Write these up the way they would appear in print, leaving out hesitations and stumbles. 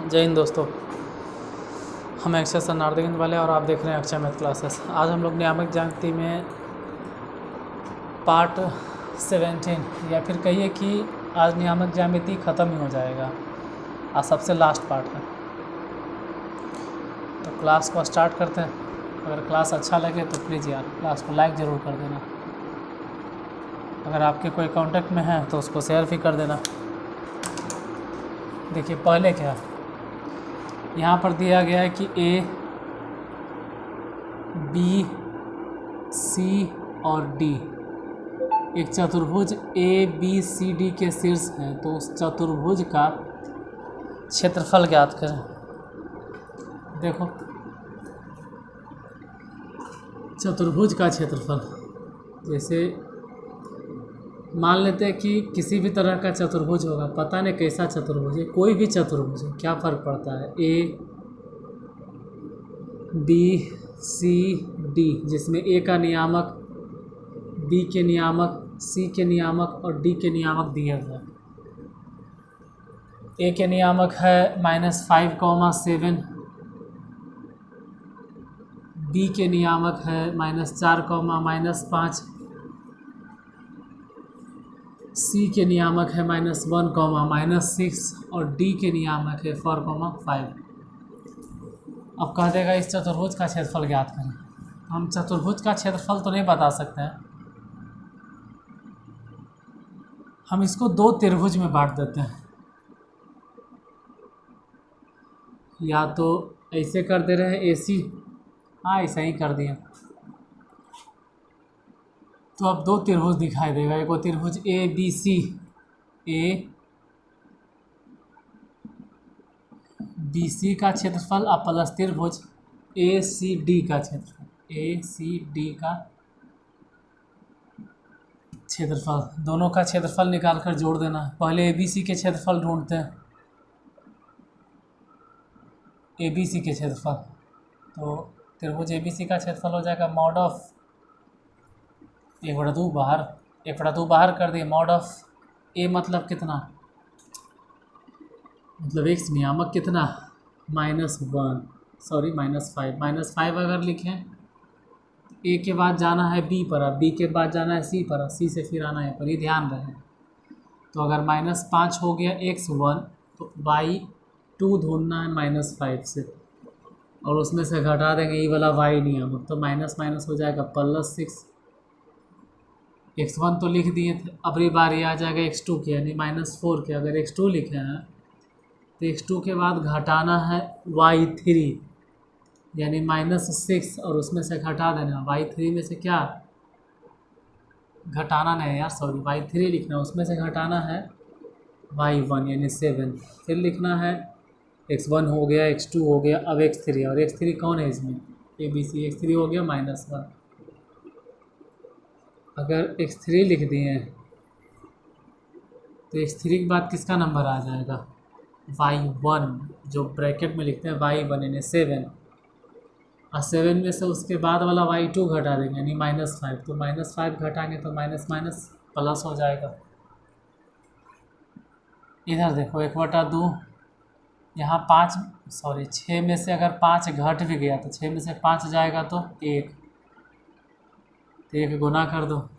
जय हिंद दोस्तों। हम अक्षय सर नारदिगंज वाले और आप देख रहे हैं अक्षय मैथ क्लासेस। आज हम लोग नियामक ज्यामिति में पार्ट 17 या फिर कहिए कि आज नियामक ज्यामिति ख़त्म ही हो जाएगा। आज सबसे लास्ट पार्ट है, तो क्लास को स्टार्ट करते हैं। अगर क्लास अच्छा लगे तो प्लीज़ यार क्लास को लाइक ज़रूर कर देना। अगर आपके कोई कांटेक्ट में है तो उसको शेयर भी कर देना। देखिए पहले क्या यहाँ पर दिया गया है कि ए, बी, सी और डी एक चतुर्भुज ए बी सी डी के शीर्ष हैं, तो उस चतुर्भुज का क्षेत्रफल ज्ञात करें। देखो चतुर्भुज का क्षेत्रफल, जैसे मान लेते हैं कि किसी भी तरह का चतुर्भुज होगा, पता नहीं कैसा चतुर्भुज है, कोई भी चतुर्भुज है, क्या फ़र्क पड़ता है। ए बी सी डी, जिसमें ए का नियामक, बी के नियामक, सी के नियामक और डी के नियामक दिए हुए हैं। ए के नियामक है -5,7, बी के नियामक है -4, -5, सी के नियामक है -1, -6 और डी के नियामक है 4, 5। अब कह देगा इस चतुर्भुज का क्षेत्रफल ज्ञात करें। हम चतुर्भुज का क्षेत्रफल तो नहीं बता सकते हैं, हम इसको दो त्रिभुज में बांट देते हैं। या तो ऐसे कर दे रहे हैं AC, हाँ ऐसा ही कर दिया, तो अब दो त्रिभुज दिखाई देगा। एक त्रिभुज ABC, ए BC का क्षेत्रफल और प्लस त्रिभुज ACD का क्षेत्रफल, ACD का क्षेत्रफल, दोनों का क्षेत्रफल निकाल कर जोड़ देना। पहले ABC के क्षेत्रफल ढूंढते हैं, ABC के क्षेत्रफल, तो त्रिभुज ABC का क्षेत्रफल हो जाएगा मॉड ऑफ 1/2 बाहर, 1/2 बाहर कर दिए। मॉड ऑफ A मतलब कितना, मतलब x नियामक कितना -5 अगर लिखें, A के बाद जाना है B पर, अब B के बाद जाना है C पर, C से फिर आना है पर, ये ध्यान रहे। तो अगर -5 हो गया x1, तो y2 ढूंढना है -5 से, और उसमें से घटा देंगे ये वाला y नियामक, तो माइनस माइनस हो जाएगा +6। x1 तो लिख दिए थे, अब ये बारी आ जाएगा x2 के, यानी -4 के। अगर x2 लिखे हैं तो x2 के बाद घटाना है y3, यानी -6, और उसमें से घटा देना y3 में से, क्या घटाना नहीं यार, सॉरी y3 लिखना, उसमें से घटाना है y1 यानी 7, फिर लिखना है x1 हो गया, x2 हो गया, अब x3, और x3 कौन है इसमें, ABC, x3 हो गया -1। अगर x3 लिख दिए तो x3 के बाद किसका नंबर आ जाएगा, y1, जो ब्रैकेट में लिखते हैं y1 यानी 7, और 7 में से उसके बाद वाला y2 घटा देंगे यानी -5, तो -5 घटाएंगे तो माइनस माइनस प्लस हो जाएगा। इधर देखो 1/2, यहाँ 6 में से अगर 5 घट भी गया तो 6 में से 5 जाएगा तो 1, तो 1 गुना कर दो।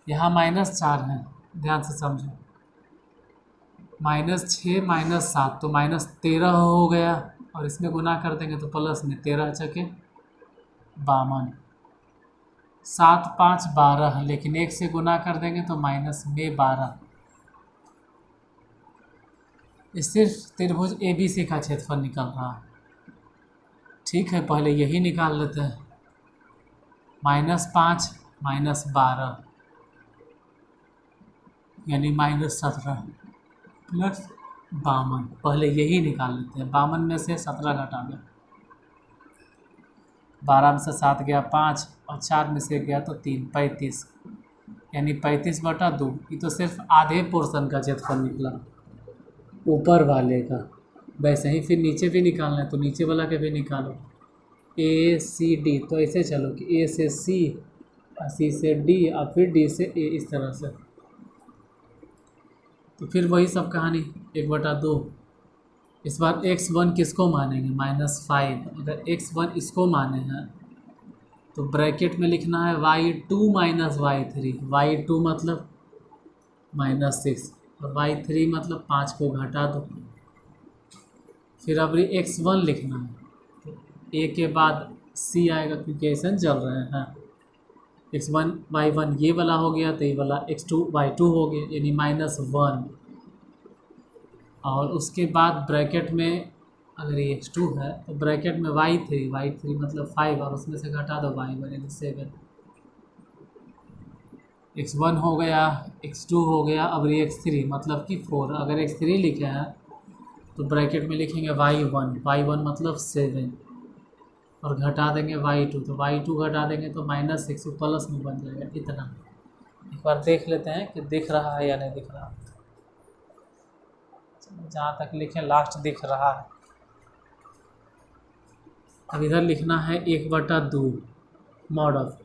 यहाँ -4 है, ध्यान से समझो, -6 -7 तो -13 हो गया, और इसमें गुना कर देंगे तो प्लस में 13 चके 52, 7 5 12, लेकिन 1 से गुना कर देंगे तो -12। सिर्फ त्रिभुज ABC का क्षेत्रफल निकल रहा है। ठीक है, पहले यही निकाल लेते हैं। -5 -12 यानी -17 प्लस 52, पहले यही निकाल लेते हैं। 52 में से 17 घटा दें, 12 में से 7 गया 5, और 4 में से गया तो 3, 35, यानी 35/2। ये तो सिर्फ आधे पोर्शन का क्षेत्रफल निकला, ऊपर वाले का। वैसे ही फिर नीचे भी निकालना है, तो नीचे वाला के भी निकालो, ACD, तो ऐसे चलो कि A से C, C से D, और फिर D से A, इस तरह से। तो फिर वही सब कहानी 1/2 इस बार x1 किसको मानेंगे, -5। अगर x1 इसको माने हैं तो ब्रैकेट में लिखना है y2 माइनस y3। y2 मतलब -6 और y3 मतलब 5 को घटा दो। फिर अब x1 लिखना है तो a के बाद c आएगा क्योंकि ऐसे चल रहे हैं। x1 y1 ये वाला हो गया तो ये वाला x2 y2 हो गया, यानी -1। और उसके बाद ब्रैकेट में अगर ये x2 है तो ब्रैकेट में y3 मतलब 5 और उसमें से घटा दो y1 यानी 7। x1 हो गया, x2 हो गया, अब ये x3 मतलब कि 4। अगर x3 लिखे हैं तो ब्रैकेट में लिखेंगे y1 मतलब 7 और घटा देंगे y2 तो y2 घटा देंगे तो -6 प्लस में बन जाएगा। इतना एक बार देख लेते हैं कि दिख रहा है या नहीं दिख रहा। जहाँ तक लिखे लास्ट दिख रहा है। अब इधर लिखना है 1/2 मॉड ऑफ,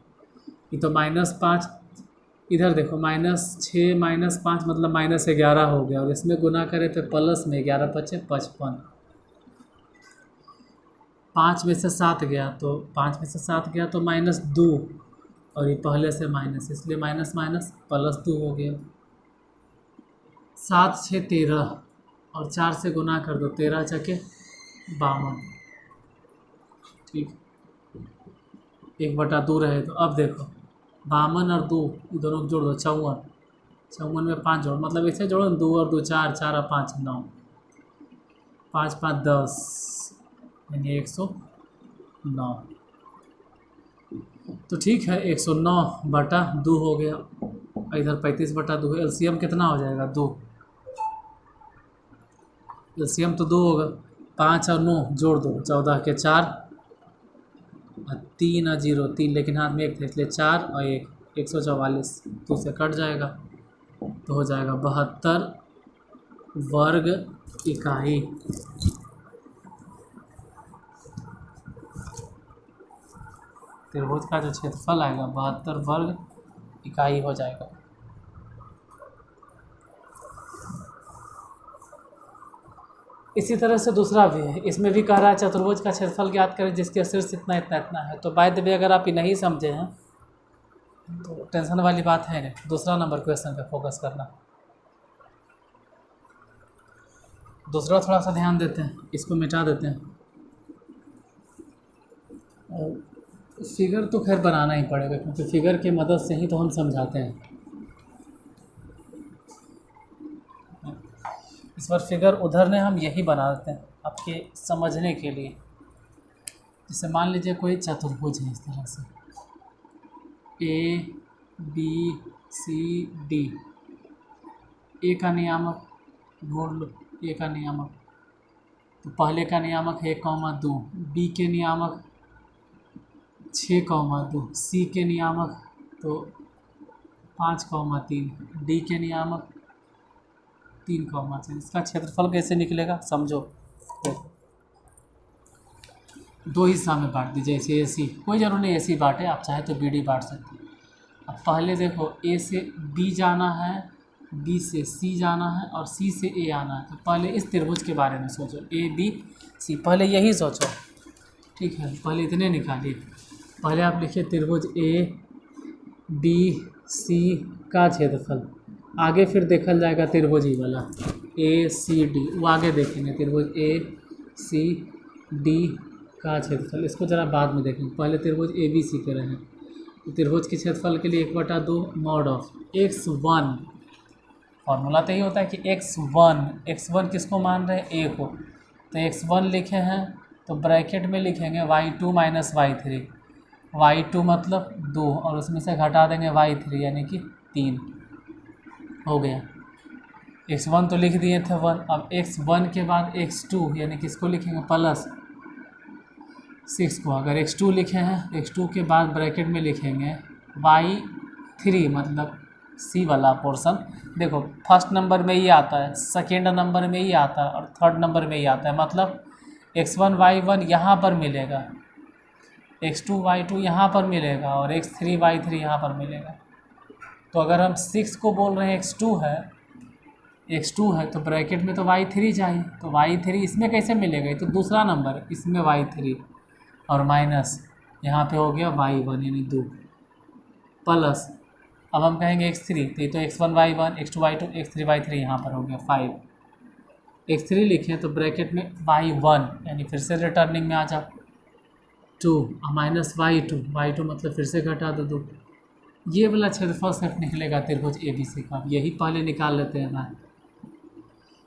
ये तो -5। इधर देखो -6 -5 मतलब -11 हो गया और इसमें गुना करें तो प्लस में 11 × 5 = 55। 5 में से 7 गया तो 5 में से 7 गया तो -2 और ये पहले से माइनस, इसलिए माइनस माइनस +2 हो गया। 7 6 13 और 4 से गुना कर दो, 13 × 52। ठीक, 1/2 रहे तो अब देखो 52 और 2 दोनों को जोड़ दो, 54। 54 में 5 जोड़ मतलब इसे जोड़ो, 2 और 2 4, 4 और 5 9, 5 5 10 यानी 109। तो ठीक है 109/2 हो गया। इधर 35/2 एलसीएम कितना हो जाएगा 2। एलसीएम तो 2 होगा। 5 और 9 जोड़ दो, 14 के 4 और 3 और 0 3, लेकिन हाथ में 1 था इसलिए 4 और 1 144। 2 से कट जाएगा तो हो जाएगा 72 वर्ग इकाई। त्रिभुज का जो क्षेत्रफल आएगा 72 वर्ग इकाई हो जाएगा। इसी तरह से दूसरा भी है, इसमें भी कह रहा है चतुर्भुज का क्षेत्रफल ज्ञात करें जिसके शीर्ष इतना इतना इतना है। तो बाय द वे अगर आप ये नहीं समझे हैं तो टेंशन वाली बात है नहीं, दूसरा नंबर क्वेश्चन पे फोकस करना। दूसरा थोड़ा सा ध्यान देते हैं, इसको मिटा देते हैं। और फिगर तो खैर बनाना ही पड़ेगा क्योंकि फिगर की मदद से ही तो हम समझाते हैं। इस बार फिगर उधर ने हम यही बना देते हैं आपके समझने के लिए। जैसे मान लीजिए कोई चतुर्भुज है इस तरह से ABCD, ए का नियामक ढूंढ लो, ए का नियामक तो पहले का नियामक है 1,2, बी के नियामक 6,2, सी के नियामक तो 5,3, डी के नियामक 3,4। इसका क्षेत्रफल कैसे निकलेगा समझो। दो हिस्सा में बांट दीजिए, जैसे AC, कोई ज़रूर नहीं AC बांटे, आप चाहे तो BD बांट सकते हैं। अब पहले देखो A से B जाना है, B से C जाना है और C से A आना है। तो पहले इस त्रिभुज के बारे में सोचो, ABC, पहले यही सोचो। ठीक है, पहले इतने निकालिए। पहले आप लिखिए त्रिभुज ABC का क्षेत्रफल, आगे फिर देखल जाएगा त्रिभुज ही वाला ACD, वो आगे देखेंगे। त्रिभुज ACD का क्षेत्रफल इसको ज़रा बाद में देखेंगे, पहले त्रिभुज ABC के रहे। तो त्रिभुज के क्षेत्रफल के लिए 1/2 मॉड ऑफ x1, फॉर्मूला तो यही होता है कि x1 किसको मान रहे हैं, a को। तो x1 लिखे हैं तो ब्रैकेट में लिखेंगे y2 माइनस y3। y2 मतलब 2 और उसमें से घटा देंगे y3 यानी कि 3 हो गया। x1 तो लिख दिए थे 1, अब x1 के बाद x2 यानी किसको लिखेंगे प्लस 6 को। अगर x2 लिखे हैं, x2 के बाद ब्रैकेट में लिखेंगे y3 मतलब C वाला पोर्शन। देखो फर्स्ट नंबर में ही आता है, सेकेंड नंबर में ही आता है और थर्ड नंबर में ही आता है, मतलब x1 y1 यहाँ पर मिलेगा, x2 y2 यहाँ पर मिलेगा और x3 y3 यहाँ पर मिलेगा। तो अगर हम 6 को बोल रहे हैं x2 है x2 है तो ब्रैकेट में तो y3 चाहिए, तो y3 इसमें कैसे मिलेगा, ये तो दूसरा नंबर है, इसमें y3 और माइनस यहाँ पे हो गया y1 यानी 2 प्लस अब हम कहेंगे x3 तो ये तो x1 y1 x2 y2 x3 y3 यहाँ पर हो गया 5 x3 लिखें तो ब्रैकेट में y1 यानी फिर से रिटर्निंग में आ जा 2 माइनस y2 मतलब फिर से घटा दो 2। ये वाला क्षेत्रफल सिर्फ निकलेगा त्रिभुज ABC का, यही पहले निकाल लेते हैं ना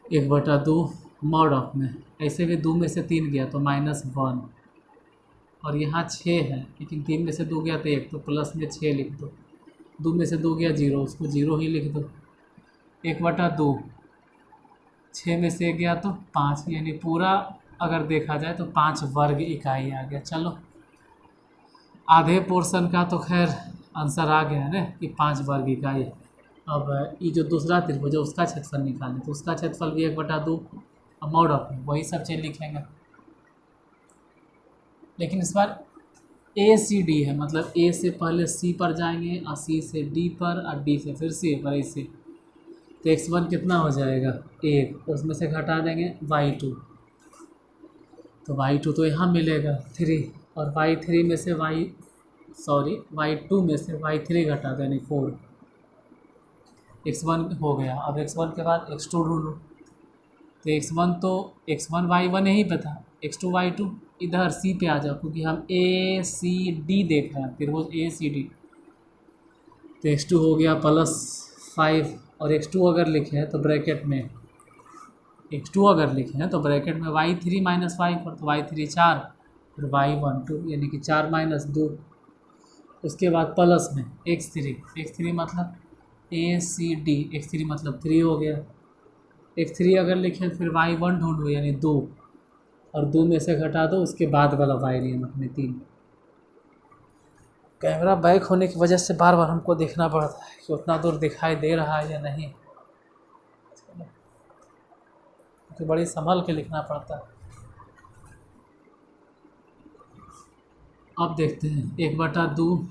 1/2 मॉड ऑफ में, ऐसे भी 2 में से 3 गया तो -1 और यहाँ 6 है लेकिन 3 में से 2 गया तो 1 तो प्लस में 6 लिख दो, 2 में से 2 गया 0 उसको 0 ही लिख दो 1/2 6 में से 1 गया तो 5 यानी पूरा अगर देखा जाए तो 5 वर्ग इकाई आ गया। चलो आधे पोर्शन का तो खैर आंसर आ गया है ना कि 5 वर्ग इकाई। अब ये जो दूसरा त्रिभुज है उसका क्षेत्रफल निकालें तो उसका क्षेत्रफल भी 1/2 मॉड ऑफ में वही सब चीज़ लिखेंगे, लेकिन इस बार ACD है मतलब A से पहले C पर जाएंगे और C से D पर और D से फिर C पर ऐसे, तो x1 कितना हो जाएगा 1 उसमें से घटा देंगे y2 तो y2 तो यहाँ मिलेगा 3 और y2 में से y3 घटा देंगे 4 x1 हो गया। अब x1 के बाद x2 ढूंढो तो x1 y1 यही पे था, x2 y2 इधर C पे आ जाओ क्योंकि हम ACD देख रहे हैं त्रिभुज ACD, तो x2 हो गया +5 और x2 अगर लिखे हैं तो ब्रैकेट में y3 - y4 तो y3 4 फिर y1 2 यानी कि 4 - 2 उसके बाद प्लस में x3 मतलब ACD x3 मतलब 3 हो गया, x3 अगर लिखें फिर y1 ढूंढो यानी 2 और 2 में से घटा दो उसके बाद वाला y नियम अपने 3। कैमरा बैक होने की वजह से बार बार हमको देखना पड़ता है कि उतना दूर दिखाई दे रहा है या नहीं, तो बड़ी संभल के लिखना पड़ता है। अब देखते हैं 1/2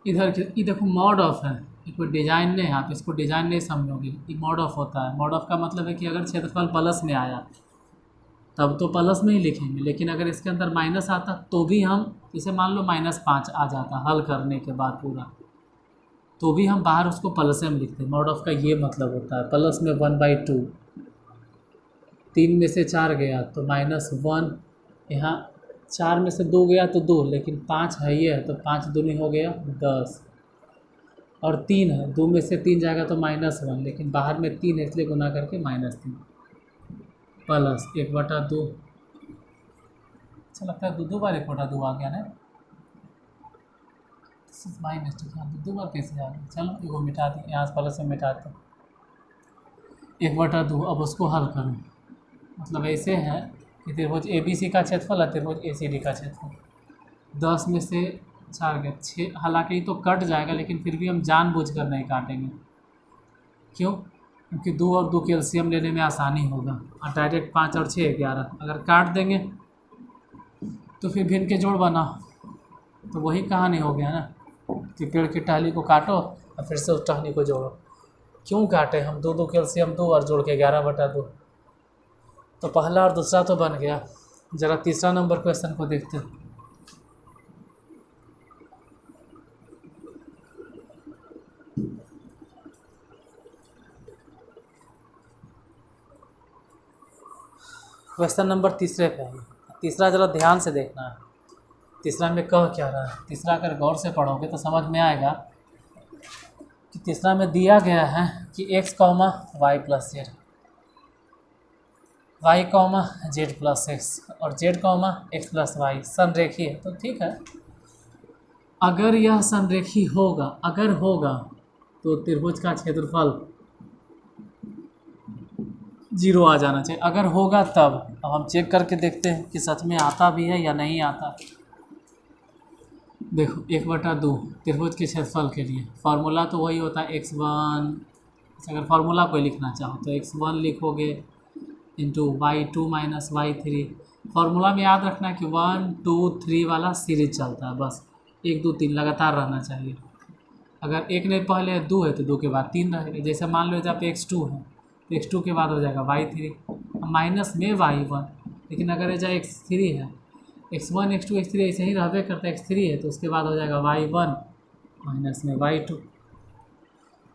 इधर ये देखो मॉड ऑफ है, ये कोई डिजाइन नहीं है, आप इसको डिजाइन नहीं समझोगे, ये मॉड ऑफ होता है। मॉड ऑफ का मतलब है कि अगर क्षेत्रफल प्लस में आया तब तो प्लस में ही लिखेंगे, लेकिन अगर इसके अंदर माइनस आता तो भी हम जैसे मान लो -5 आ जाता हल करने के बाद पूरा, तो भी हम बाहर उसको प्लस में लिखते हैं। मॉड ऑफ का ये मतलब होता है प्लस में 1/2 3 में से 4 गया तो -1 यहाँ 4 में से 2 गया तो 2 लेकिन 5 है ये है तो 5 दूनी हो गया 10 और 3 है 2 में से 3 जाएगा तो -1 लेकिन बाहर में 3 है इसलिए गुना करके -3 प्लस 1/2। अच्छा लगता है 2 बार 1/2 आ गया ना, माई मिस्टेक, 2 बार कैसे आ गया। चलो एगो मिटा दी यहाँ प्लस में मिटाते 1/2। अब उसको हल करूँ मतलब ऐसे है कि त्रिभुज ABC का क्षेत्रफल है त्रिभुज ACD का क्षेत्रफल 10 में से 4 गया 6, हालांकि ये तो कट जाएगा लेकिन फिर भी हम जानबूझकर नहीं काटेंगे, क्यों, क्योंकि 2 और 2 कैल्शियम लेने में आसानी होगा और डायरेक्ट 5 और 6 11 अगर काट देंगे तो फिर भिन्न के जोड़ बना तो वही कहानी हो गया ना कि पेड़ की टहनी को काटो और फिर से उस टहनी को जोड़ो। क्यों काटे हम 2 कैल्शियम 2 और जोड़ के 11/2, तो पहला और दूसरा तो बन गया। ज़रा तीसरा नंबर क्वेश्चन को देखते हैं। क्वेश्चन नंबर तीसरे पे है। तीसरा ज़रा ध्यान से देखना है, तीसरा में कह क्या रहा है। तीसरा अगर गौर से पढ़ोगे तो समझ में आएगा कि तीसरा में दिया गया है कि x, y + z, y, z + x और z, x + y संरेखी है। तो ठीक है, अगर यह संरेखी होगा, अगर होगा तो त्रिभुज का क्षेत्रफल 0 आ जाना चाहिए। अगर होगा तब अब हम चेक करके देखते हैं कि सच में आता भी है या नहीं आता। देखो 1/2 त्रिभुज के क्षेत्रफल के लिए फार्मूला तो वही होता है x1, अगर फार्मूला कोई लिखना चाहो तो x1 लिखोगे इंटू y2 - y3। फार्मूला में याद रखना कि 1 2 3 वाला सीरीज चलता है, बस 1 2 3 लगातार रहना चाहिए। अगर एक नहीं पहले 2 है तो 2 के बाद 3 रहेगा। जैसे मान लो जहाँ पे x2 है तो x2 के बाद हो जाएगा y3 माइनस में y1। लेकिन अगर जहाँ x3 है, x1 x2 x3 ऐसे ही रहबे करता है, x3 है तो उसके बाद हो जाएगा y1 माइनस में y2।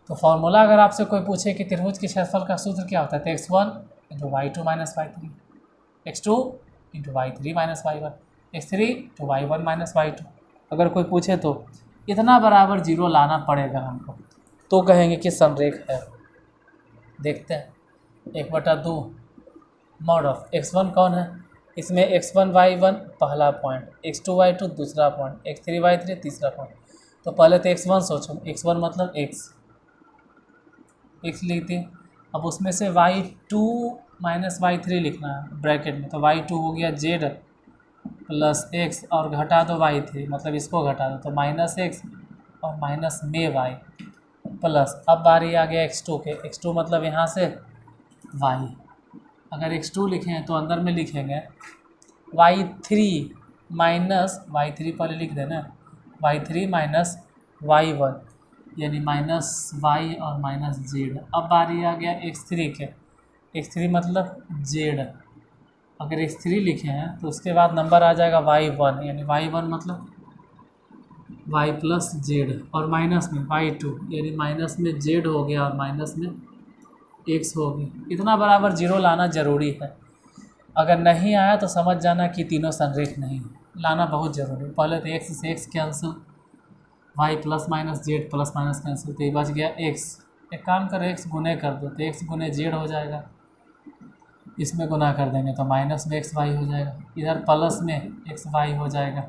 तो फॉर्मूला अगर आपसे कोई पूछे कि त्रिभुज के क्षेत्रफल का सूत्र क्या होता है, तो x1 into y2 minus y3, x2 into y3 minus y1, x3 into y1 minus y2। अगर कोई पूछे तो इतना बराबर जीरो लाना पड़ेगा हमको, तो कहेंगे कि संरेख है। देखते हैं 1/2 मॉड ऑफ x1 कौन है, इसमें x1 y1 पहला पॉइंट, x2 y2 दूसरा पॉइंट, x3 y3 तीसरा पॉइंट। तो पहले तो x1 सोचो, x1 मतलब x लिखते हैं। अब उसमें से y2 माइनस y3 लिखना है ब्रैकेट में, तो y2 हो गया z प्लस x और घटा दो y3, मतलब इसको घटा दो तो माइनस x और माइनस में y प्लस। अब बारी आ गया x2 के, x2 मतलब यहाँ से y। अगर x2 लिखें तो अंदर में लिखेंगे y3 माइनस y3 पहले लिख देना, y3 माइनस y1 यानी माइनस y और माइनस z। अब बारी आ गया x3 के, x3 मतलब z। अगर x3 लिखे हैं तो उसके बाद नंबर आ जाएगा y1 यानी y1 मतलब y प्लस z और माइनस में y2 यानी माइनस में z हो गया और माइनस में x हो गया। इतना बराबर जीरो लाना ज़रूरी है। अगर नहीं आया तो समझ जाना कि तीनों संरेख नहीं है, लाना बहुत ज़रूरी है। पहले तो x से x cancel, y plus minus Z plus minus cancel, तो ये बच गया x। एक काम करो x गुने कर दो तो x गुने जेड हो जाएगा, इसमें गुना कर देंगे तो माइनस में एक्स वाई हो जाएगा, इधर प्लस में एक्स वाई हो जाएगा,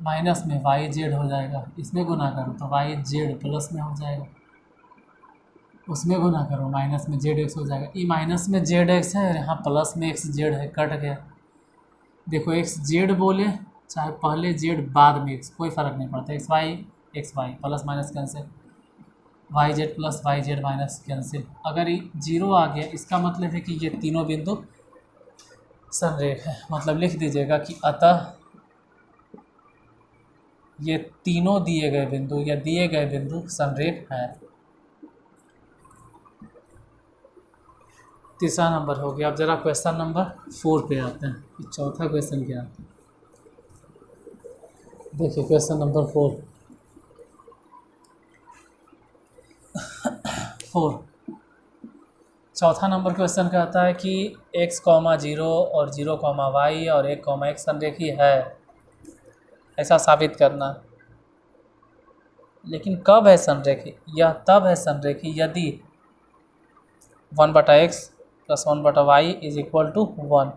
माइनस में वाई जेड हो जाएगा, इसमें गुना करो तो वाई जेड प्लस में हो जाएगा, उसमें गुना करो माइनस में जेड एक्स हो जाएगा। ये माइनस में जेड एक्स है और यहाँ प्लस में एक्स जेड है, कट गया। देखो एक्स जेड बोले चाहे पहले जेड बाद में एक्स, कोई फ़र्क नहीं पड़ता, X Y plus minus cancel, Y Z plus Y Z minus cancel. अगर ये जीरो आ गया इसका मतलब है कि ये तीनों बिंदु संरेख है। मतलब लिख दीजिएगा कि अतः ये तीनों दिए गए बिंदु या दिए गए बिंदु संरेख है। तीसरा नंबर हो गया। अब जरा क्वेश्चन नंबर 4 पे आते हैं। चौथा क्वेश्चन क्या है, देखिए क्वेश्चन नंबर 4 चौथा नंबर क्वेश्चन कहता है कि x, 0 और 0, y और 1, x संरेखी है, ऐसा साबित करना। लेकिन कब है संरेखी? यह तब है संरेखी यदि 1/x plus 1/y is equal to 1।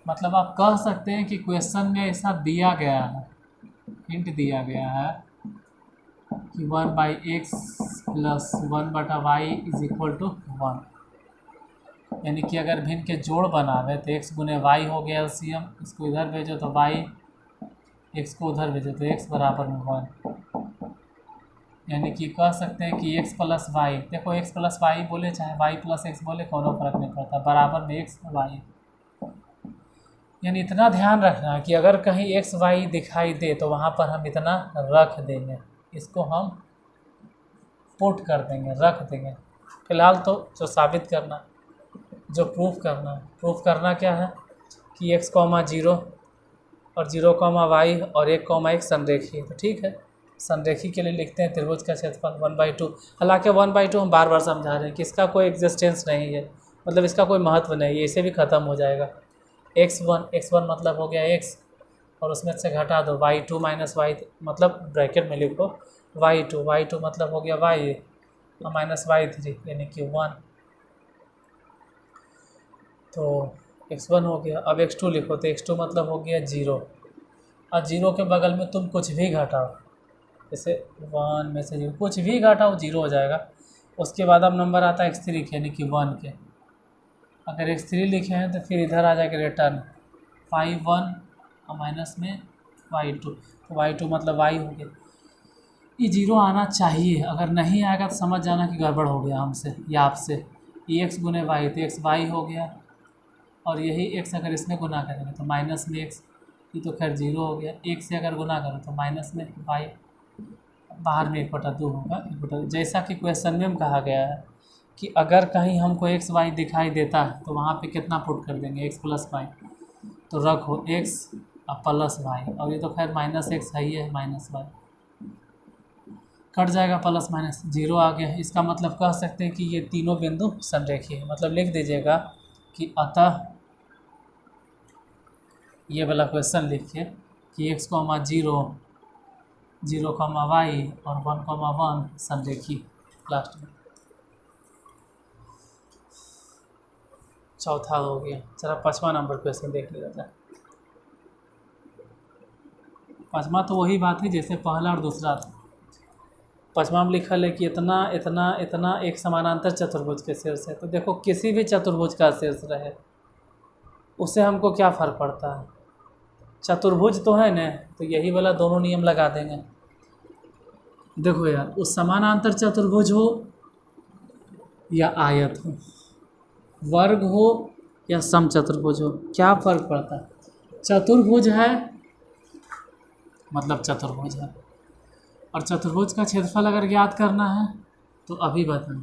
मतलब आप कह सकते हैं कि क्वेश्चन में ऐसा दिया गया है, हिंट दिया गया है कि 1/x plus 1/y is equal to 1। यानी कि अगर भिन्न के जोड़ बनावे तो x गुने y हो गया एलसीएम, इसको इधर भेजो तो y, x को उधर भेजो तो x बराबर में 1। यानी कि कह सकते हैं कि x प्लस वाई, देखो x प्लस वाई बोले चाहे y प्लस x बोले कोनो फर्क नहीं पड़ता, बराबर में x y। यानी इतना ध्यान रखना कि अगर कहीं x y दिखाई दे तो वहाँ पर हम इतना रख देंगे, इसको हम पुट कर देंगे, रख देंगे। फिलहाल तो जो साबित करना, जो प्रूफ करना क्या है कि x, 0 और 0, y और 1, x संरेखी है। तो ठीक है, संरेखी के लिए लिखते हैं त्रिभुज का क्षेत्रफल 1/2। हालांकि 1/2 हम बार बार समझा रहे हैं कि इसका कोई एग्जिस्टेंस नहीं है, मतलब इसका कोई महत्व नहीं है, इसे भी ख़त्म हो जाएगा। x1 मतलब हो गया x और उसमें से घटा दो y2 माइनस y, मतलब ब्रैकेट में लिखो y2 मतलब हो गया y और माइनस y3 यानी कि 1। तो x1 हो गया। अब x2 लिखो तो x2 मतलब हो गया 0 और 0 के बगल में तुम कुछ भी घटाओ, जैसे 1 में से 0 कुछ भी घटाओ 0 हो जाएगा। उसके बाद अब नंबर आता है x3 के यानी कि 1 के। अगर x3 लिखे हैं तो फिर इधर आ जाएगा रिटर्न 5 1 और माइनस में y2, तो y2 मतलब y हो गया। ये 0 आना चाहिए, अगर नहीं आएगा तो समझ जाना कि गड़बड़ हो गया हमसे या आपसे। ये x गुने y तो x y हो गया और यही x अगर इसमें गुना करेंगे तो माइनस में x, ये तो खैर 0 हो गया। 1 से अगर गुना करो तो माइनस में y, बाहर में 1/2 होगा, 1/2। जैसा कि क्वेश्चन में कहा गया है कि अगर कहीं हमको एक्स वाई दिखाई देता है तो वहाँ पे कितना पुट कर देंगे, एक्स प्लस वाई। तो रखो एक्स और प्लस वाई, और ये तो खैर माइनस एक्स है ही है, माइनस वाई कट जाएगा, प्लस माइनस 0 आ गया। इसका मतलब कह सकते हैं कि ये तीनों बिंदु संरेखीय है। मतलब लिख दीजिएगा कि अतः ये वाला क्वेश्चन लिखिए कि x, 0, 0, y और 1, 1 संरेखीय। लास्ट में चौथा हो गया। चला 5वां नंबर क्वेश्चन देख लिया जाए। 5वां तो वही बात है जैसे पहला और दूसरा था। 5वां में लिखा है कि इतना इतना इतना एक समानांतर चतुर्भुज के शीर्ष है। तो देखो किसी भी चतुर्भुज का शीर्ष रहे उससे हमको क्या फ़र्क पड़ता है, चतुर्भुज तो है न, तो यही वाला दोनों नियम लगा देंगे। देखो यार, उस समानांतर चतुर्भुज हो या आयत हो, वर्ग हो या समचतुर्भुज हो, क्या फ़र्क पड़ता है। चतुर्भुज है मतलब चतुर्भुज है, और चतुर्भुज का क्षेत्रफल अगर ज्ञात करना है तो अभी बताएं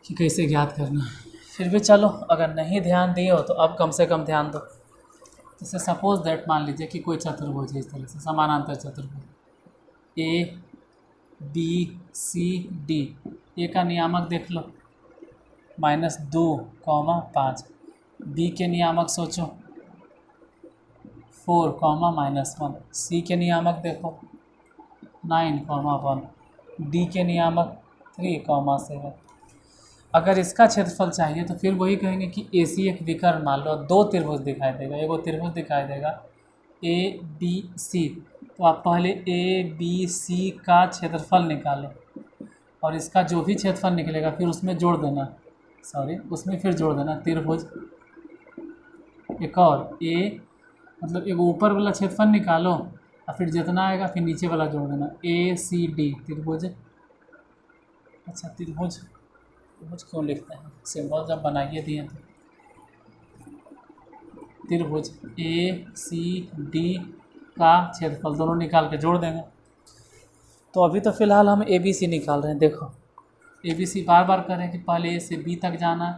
कि कैसे ज्ञात करना है। फिर भी चलो, अगर नहीं ध्यान दिए हो तो अब कम से कम ध्यान दो। जैसे सपोज दैट मान लीजिए कि कोई चतुर्भुज है इस तरह से, समानांतर चतुर्भुज ए बी सी डी। ए का नियामक देख लो -2, 5। बी के नियामक सोचो 4, -1। सी के नियामक देखो 9, 1। डी के नियामक 3, 7। अगर इसका क्षेत्रफल चाहिए तो फिर वही कहेंगे कि ए सी एक विकर्ण मान लो, 2 त्रिभुज दिखाई देगा, एगो त्रिभुज दिखाई देगा ए बी सी। तो आप पहले ए बी सी का क्षेत्रफल निकालो और इसका जो भी क्षेत्रफल निकलेगा फिर उसमें जोड़ देना, उसमें फिर जोड़ देना त्रिभुज। एक और ए मतलब एक ऊपर वाला क्षेत्रफल निकालो और फिर जितना आएगा फिर नीचे वाला जोड़ देना, ए सी डी त्रिभुज। अच्छा, त्रिभुज क्यों लिखते हैं, सिंबल जब बनाइए दिए तो त्रिभुज ए सी डी का क्षेत्रफल दोनों निकाल के जोड़ देंगे। तो अभी तो फ़िलहाल हम ए बी सी निकाल रहे हैं। देखो ए बी सी बार बार करें कि पहले ए से बी तक जाना,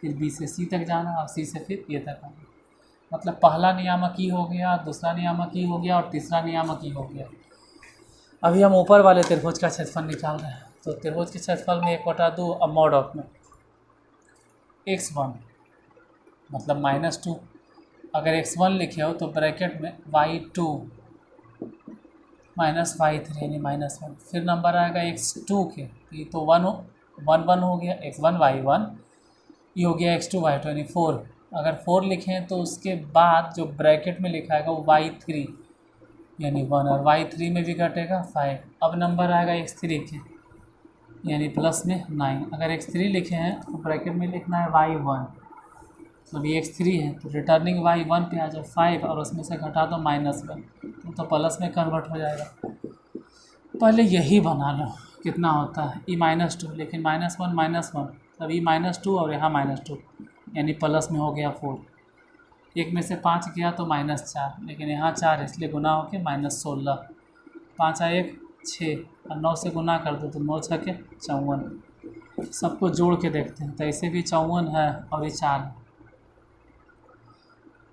फिर बी से सी तक जाना और सी से फिर ए तक आना। मतलब पहला नियामक ई हो गया, दूसरा नियामक ई हो गया और तीसरा नियामक ई हो गया। अभी हम ऊपर वाले त्रिभुज का क्षेत्रफल निकाल रहे हैं। तो त्रिभुज के क्षेत्रफल में 1/2 अब मॉड ऑफ में x1 मतलब -2। अगर x1 लिखे हो तो ब्रैकेट में y2 -y3 यानी -1। फिर नंबर आएगा x2 के, तो ये तो 1 हो गया, x1 y1, ये हो गया x2 y2 यानी 4। अगर 4 लिखें तो उसके बाद जो ब्रैकेट में लिखा है वो y3 यानी 1, और y3 में भी घटेगा 5। अब नंबर आएगा x3 के यानी प्लस में 9। अगर x3 लिखे हैं तो ब्रैकेट में लिखना है y1, मतलब ये x3 है तो रिटर्निंग y1 पे आ जाए 5 और उसमें से घटा दो -1 तो प्लस में कन्वर्ट हो जाएगा। पहले यही बना लो कितना होता है e -2, लेकिन -1 तब e -2 और यहाँ -2 यानी प्लस में हो गया 4। एक में से 5 गया तो -4, लेकिन यहाँ 4 इसलिए गुना हो के -16। 5 और 1 6 और 9 से गुना कर दो तो 9 6 के 54। सबको जोड़ के देखते हैं तो ऐसे भी 54 है और ये 4 है।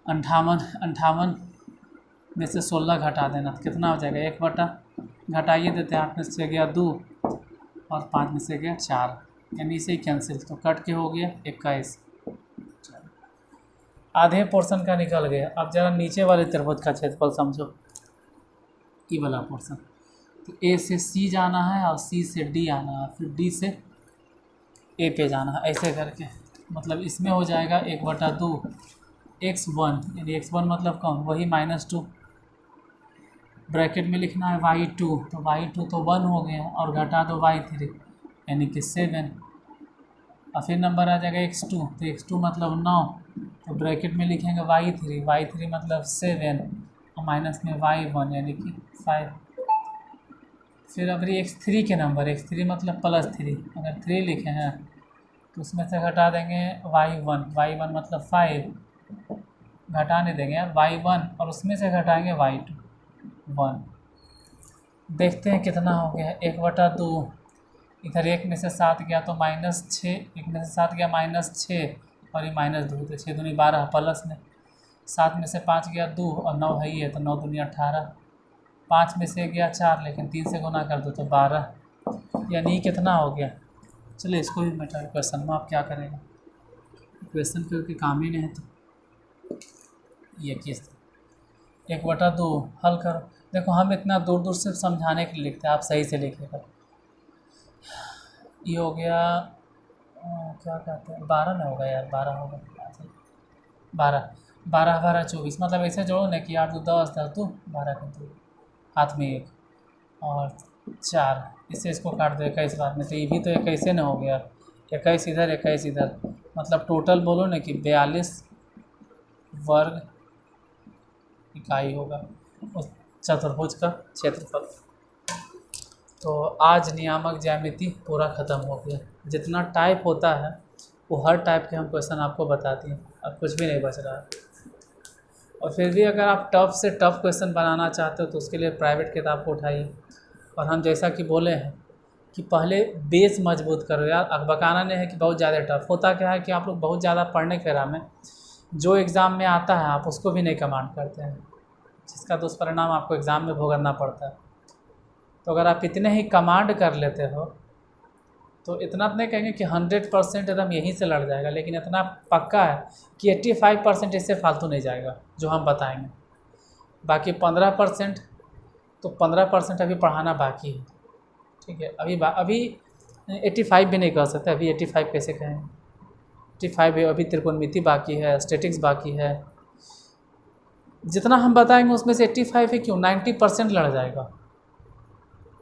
58 में से 16 घटा देना तो कितना हो जाएगा, 1 घटाइए देते हैं, 8 में से गया 2 और 5 में से गया 4 यानी इसे कैंसिल, तो कट के हो गया 21। आधे पोर्शन का निकल गया। अब जरा नीचे वाले त्रिभुज का क्षेत्रफल समझो, ये वाला पोर्शन। तो ए से सी जाना है और सी से डी आना है, फिर डी से ए पे जाना है, ऐसे करके। मतलब इसमें हो जाएगा 1/2 x1 यानी x1 मतलब कौन, वही -2। ब्रैकेट में लिखना है y2, तो y2 तो 1 हो गया और घटा दो y3 यानी कि 7। और फिर नंबर आ जाएगा x2, तो x2 मतलब 9, तो ब्रैकेट में लिखेंगे y3 मतलब 7 और माइनस में y1 यानी कि 5। फिर अब x3 के नंबर, x3 मतलब +3, अगर 3 लिखे हैं तो उसमें से घटा देंगे y1 मतलब 5, घटाने देंगे यार y1 और उसमें से घटाएंगे y2 1। देखते हैं कितना हो गया। 1/2, इधर 1 में से 7 गया तो -6, 1 में से 7 गया -6 और ये -2, तो 6 दूनी 12 प्लस में 7 में से 5 गया 2 और 9 है ही है तो 9 दूनी 18, 5 में से गया 4 लेकिन 3 से गुना कर दो तो 12, यानी कितना हो गया। चलिए इसको भी मिटा क्वेश्चन में आप क्या करेंगे, क्वेश्चन के काम ही नहीं है तो ये किस 1/2 हल करो। देखो हम इतना दूर दूर से समझाने के लिए लिखते हैं, आप सही से लिखिएगा। ये हो गया क्या कहते हैं 12 में होगा यार, 12 होगा 12, 12 12 24, मतलब ऐसे जोड़ो ना कि 8 2 10 10 2 12 का 2 हाथ में 1 और 4, इससे इसको काट दो 21 बार में, तो ये भी तो 21 न हो गया, 21 इधर 21 इधर, मतलब टोटल बोलो ना कि 42 वर्ग इकाई होगा उस चतुर्भुज का क्षेत्रफल। तो आज नियामक ज्यामिति पूरा ख़त्म हो गया। जितना टाइप होता है वो हर टाइप के हम क्वेश्चन आपको बताते हैं, अब कुछ भी नहीं बच रहा है। और फिर भी अगर आप टफ से टफ क्वेश्चन बनाना चाहते हो तो उसके लिए प्राइवेट किताब को उठाइए। और हम जैसा कि बोले हैं कि पहले बेस मजबूत करो यार, अकबकाना नहीं है कि बहुत ज़्यादा टफ। होता क्या है कि आप लोग बहुत ज़्यादा पढ़ने के राह में जो एग्ज़ाम में आता है आप उसको भी नहीं कमांड करते हैं, जिसका दुष्परिणाम आपको एग्ज़ाम में भुगतना पड़ता है। तो अगर आप इतने ही कमांड कर लेते हो तो इतना तो नहीं कहेंगे कि 100% एकदम यहीं से लड़ जाएगा, लेकिन इतना पक्का है कि 85% इससे फालतू नहीं जाएगा जो हम बताएंगे। बाकी 15%, तो 15% अभी पढ़ाना बाकी है, ठीक है। अभी 85 भी नहीं कर सकते, अभी 85 कैसे कहेंगे, 85 अभी त्रिकोणमिति बाकी है, स्टैटिक्स बाकी है। जितना हम बताएंगे उसमें से 85 ही क्यों 90% लड़ जाएगा।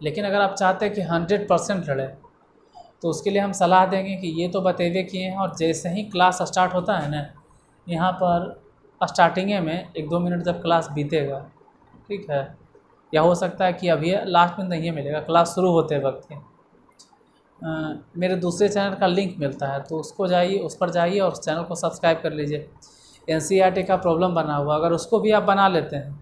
लेकिन अगर आप चाहते हैं कि 100% लड़े तो उसके लिए हम सलाह देंगे कि ये तो बतेवे किए हैं, और जैसे ही क्लास स्टार्ट होता है ना, यहाँ पर स्टार्टिंगे में 1-2 मिनट जब क्लास बीतेगा, ठीक है, या हो सकता है कि अभी लास्ट में नहीं मिलेगा, क्लास शुरू होते वक्त ही मेरे दूसरे चैनल का लिंक मिलता है, तो उसको जाइए, उस पर जाइए और उस चैनल को सब्सक्राइब कर लीजिए। NCERT का प्रॉब्लम बना हुआ, अगर उसको भी आप बना लेते हैं,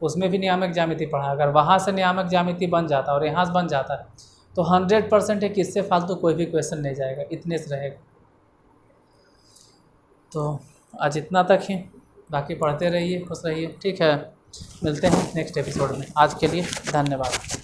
उसमें भी नियामक ज्यामिति पढ़ा, अगर वहाँ से नियामक ज्यामिति बन जाता और यहाँ से बन जाता है तो 100% है कि इससे फालतू कोई भी क्वेश्चन नहीं जाएगा, इतने से रहेगा। तो आज इतना तक ही, बाकी पढ़ते रहिए, खुश रहिए, ठीक है। मिलते हैं नेक्स्ट एपिसोड में, आज के लिए धन्यवाद।